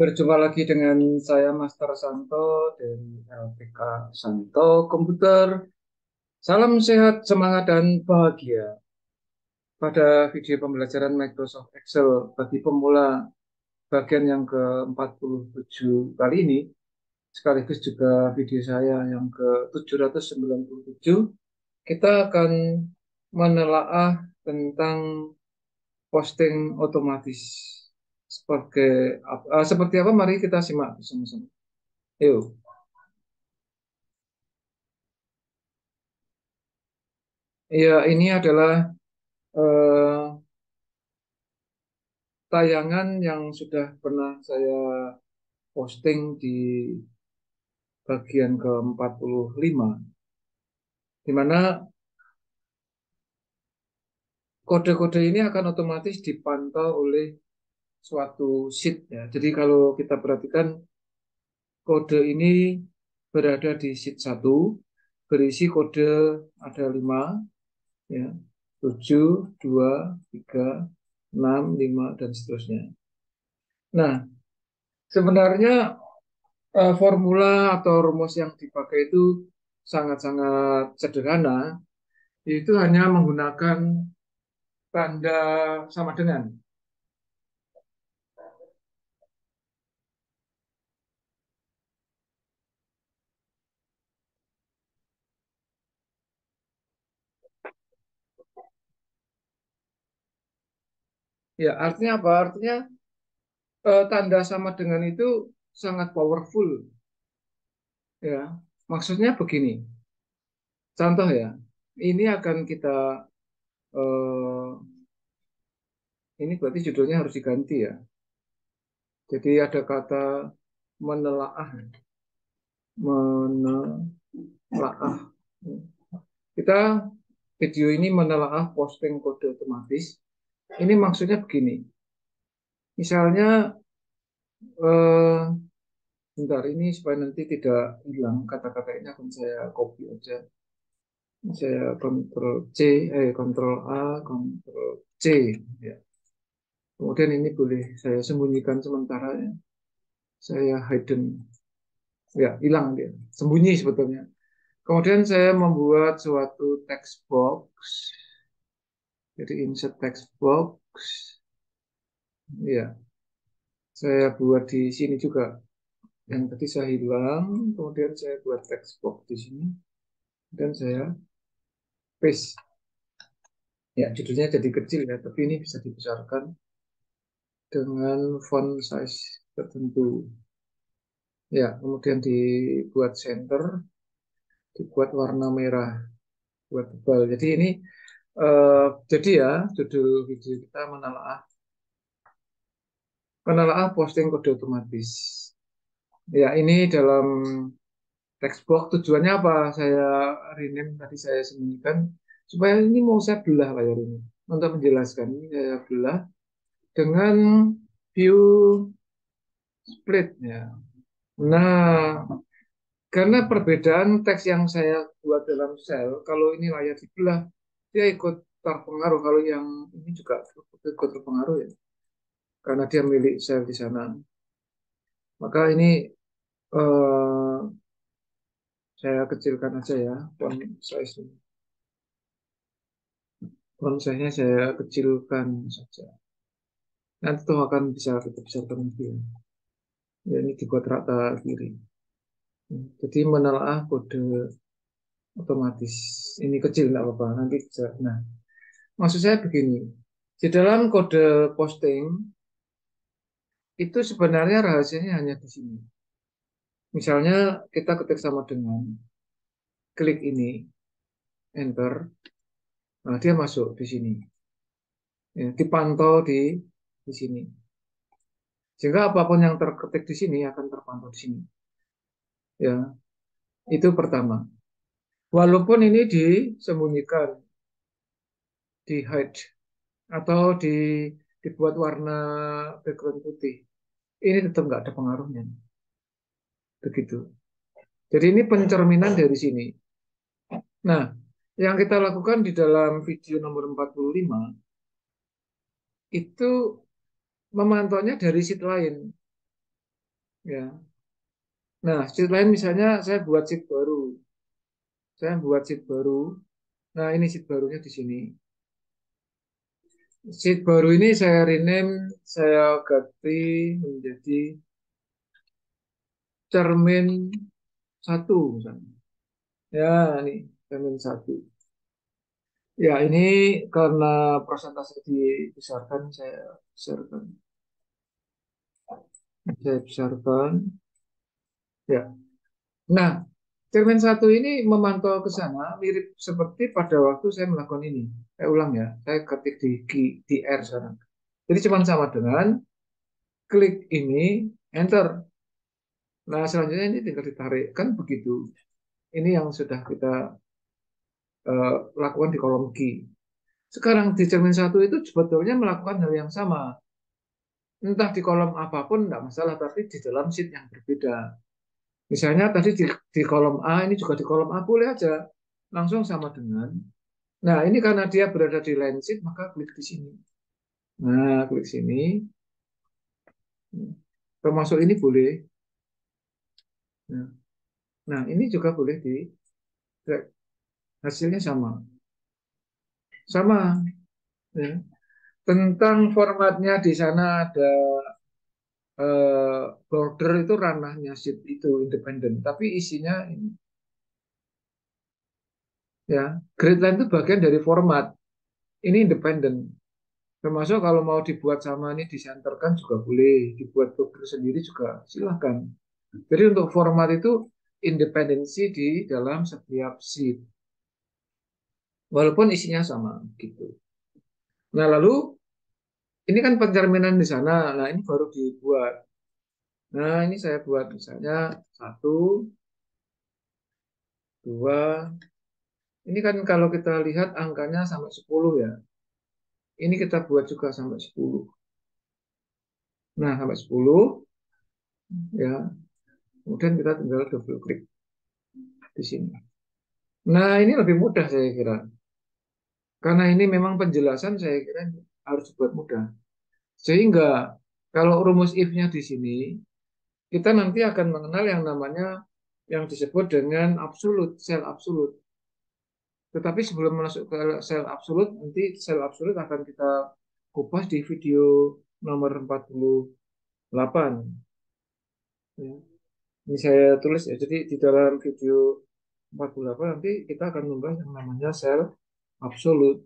Berjumpa lagi dengan saya Master Santo dari LPK Santo Komputer. Salam sehat, semangat, dan bahagia. Pada video pembelajaran Microsoft Excel bagi pemula bagian yang ke-47 kali ini, sekaligus juga video saya yang ke-797, kita akan menelaah tentang posting otomatis. Seperti apa? Mari kita simak bersama-sama. Yuk. Ya, ini adalah eh, tayangan yang sudah pernah saya posting di bagian ke-45, di mana kode-kode ini akan otomatis dipantau oleh suatu sheet ya. Jadi kalau kita perhatikan kode ini berada di sheet 1, berisi kode ada 5 ya, 7, 2, 3, 6, 5 dan seterusnya. Nah, sebenarnya formula atau rumus yang dipakai itu sangat-sangat sederhana, yaitu hanya menggunakan tanda sama dengan. Ya, artinya apa? Artinya tanda sama dengan itu sangat powerful. Ya, maksudnya begini. Contoh ya, ini akan kita eh, ini berarti judulnya harus diganti ya. Jadi ada kata menelaah, menelaah. Kita video ini menelaah posting kode otomatis. Ini maksudnya begini. Misalnya, eh, bentar ini supaya nanti tidak hilang kata-kata ini akan saya copy aja. Saya Ctrl A, Ctrl C. Ya. Kemudian ini boleh saya sembunyikan sementara ya. Saya hidden. Ya, hilang dia. Sembunyi sebetulnya. Kemudian saya membuat suatu text box. Jadi insert text box. Ya, saya buat di sini juga. Yang tadi saya hilang, kemudian saya buat text box di sini, dan saya paste. Ya, judulnya jadi kecil ya, tapi ini bisa dibesarkan dengan font size tertentu. Ya, kemudian dibuat center, dibuat warna merah, buat tebal. Jadi ini, jadi ya, judul video kita menelaah posting kode otomatis. Ya, ini dalam text box tujuannya apa? Saya rename tadi saya sembunyikan supaya ini mau saya belah layar ini. Untuk menjelaskan ini saya belah dengan view split ya. Nah, karena perbedaan teks yang saya buat dalam sel, kalau ini layar dibelah, dia ikut terpengaruh. Kalau yang ini juga ikut terpengaruh ya, karena dia milik sel di sana. Maka ini eh, saya kecilkan aja ya font size. Font size-nya saya kecilkan saja. Nanti tuh akan bisa kita besarkan lagi ya. Ya, ini dibuat rata kiri. Jadi menelaah kode otomatis. Ini kecil nggak apa-apa. Nanti bisa. Nah, maksud saya begini. Di dalam kode posting itu sebenarnya rahasianya hanya di sini. Misalnya kita ketik sama dengan klik ini, enter. Nah, dia masuk di sini. Ya, dipantau di sini. Sehingga apapun yang terketik di sini akan terpantau di sini. Ya, itu pertama. Walaupun ini disembunyikan, di hide atau dibuat warna background putih, ini tetap nggak ada pengaruhnya. Begitu. Jadi ini pencerminan dari sini. Nah, yang kita lakukan di dalam video nomor 45 itu memantaunya dari sheet lain. Ya. Nah, sheet lain misalnya saya buat sheet baru. Saya buat sheet baru. Nah, ini sheet barunya di sini. Sheet baru ini saya rename, saya ganti menjadi cermin satu misalnya. Ya, ini cermin satu. Ya, ini karena persentase dibesarkan, saya besarkan. Saya besarkan. Ya. Nah, cermin satu ini memantau ke sana mirip seperti pada waktu saya melakukan ini. Saya ulang ya, saya ketik di R sekarang. Jadi cuma sama dengan klik ini, enter. Nah, selanjutnya ini tinggal ditarik. Kan begitu. Ini yang sudah kita lakukan di kolom key. Sekarang di cermin satu itu sebetulnya melakukan hal yang sama. Entah di kolom apapun, tidak masalah, tapi di dalam sheet yang berbeda. Misalnya tadi di kolom A, ini juga di kolom A boleh aja. Langsung sama dengan. Nah, ini karena dia berada di line sheet, maka klik di sini. Nah, klik sini. Termasuk ini boleh. Nah, nah, ini juga boleh di drag. Hasilnya sama. Sama. Ya. Tentang formatnya di sana ada border itu ranahnya sheet itu independen. Tapi isinya ini. Ya, grid line itu bagian dari format. Ini independen. Termasuk kalau mau dibuat sama ini disenterkan juga boleh, dibuat border sendiri juga silahkan. Jadi untuk format itu independensi di dalam setiap sheet, walaupun isinya sama gitu. Nah lalu ini kan pencerminan di sana, nah ini baru dibuat. Nah ini saya buat misalnya satu, dua. Ini kan kalau kita lihat angkanya sampai 10 ya. Ini kita buat juga sampai 10. Nah sampai 10 ya. Kemudian kita tinggal double klik di sini. Nah, ini lebih mudah saya kira. Karena ini memang penjelasan saya kira harus dibuat mudah. Sehingga kalau rumus if-nya di sini, kita nanti akan mengenal yang namanya yang disebut dengan absolute, sel absolute. Tetapi sebelum masuk ke sel absolute, nanti sel absolute akan kita kupas di video nomor 48. Ya. Ini saya tulis ya, jadi di dalam video 48 nanti kita akan membahas yang namanya sel absolute.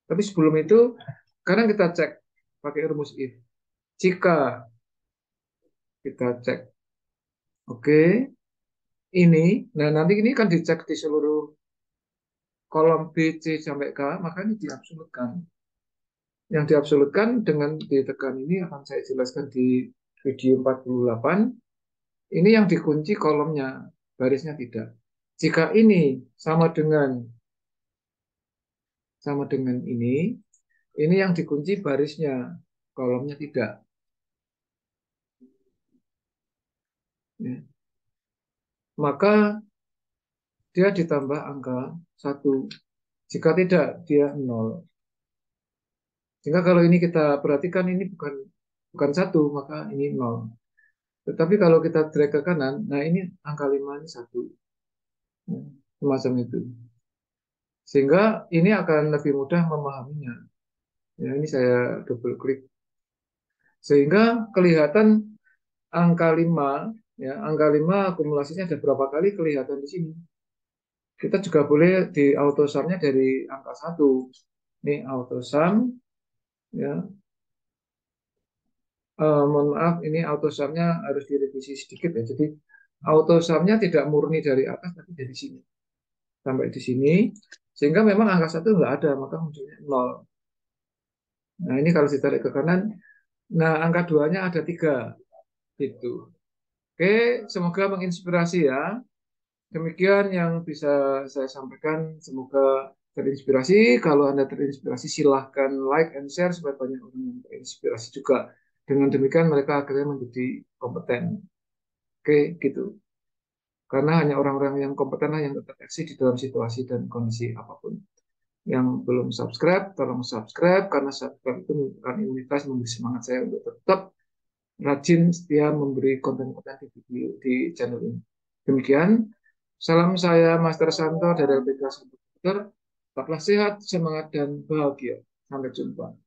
Tapi sebelum itu, sekarang kita cek pakai rumus if. Jika kita cek, oke, ini, nah nanti ini kan dicek di seluruh kolom B, C sampai K, maka ini diabsolutkan. Yang diabsolutkan dengan ditekan ini akan saya jelaskan di video 48. Ini yang dikunci kolomnya, barisnya tidak. Jika ini sama dengan ini yang dikunci barisnya, kolomnya tidak. Ya. Maka dia ditambah angka 1. Jika tidak, dia 0. Sehingga kalau ini kita perhatikan ini bukan 1, maka ini 0. Tetapi kalau kita drag ke kanan, nah ini angka 5 ini 1. Ya, semacam itu. Sehingga ini akan lebih mudah memahaminya. Ya, ini saya double klik. Sehingga kelihatan angka 5, ya, angka 5 akumulasinya ada berapa kali kelihatan di sini. Kita juga boleh di auto sum-nya dari angka 1. Ini auto sum, ya. Mohon maaf, ini auto sum-nya harus direvisi sedikit ya. Jadi auto sum-nya tidak murni dari atas, tapi dari sini sampai di sini. Sehingga memang angka 1 nggak ada, maka munculnya 0. Nah ini kalau ditarik ke kanan, nah angka 2-nya ada 3. Gitu. Oke, semoga menginspirasi ya. Demikian yang bisa saya sampaikan. Semoga terinspirasi. Kalau Anda terinspirasi, silahkan like and share supaya banyak orang yang terinspirasi juga. Dengan demikian mereka akhirnya menjadi kompeten. Oke, gitu. Karena hanya orang-orang yang kompetenlah yang terdeteksi di dalam situasi dan kondisi apapun. Yang belum subscribe, tolong subscribe karena subscribe itu memberikan imunitas, memberi semangat saya untuk tetap rajin setia memberi konten-konten di video di channel ini. Demikian, salam saya Master Santo dari LPK Komputer. Tetaplah sehat, semangat, dan bahagia. Sampai jumpa.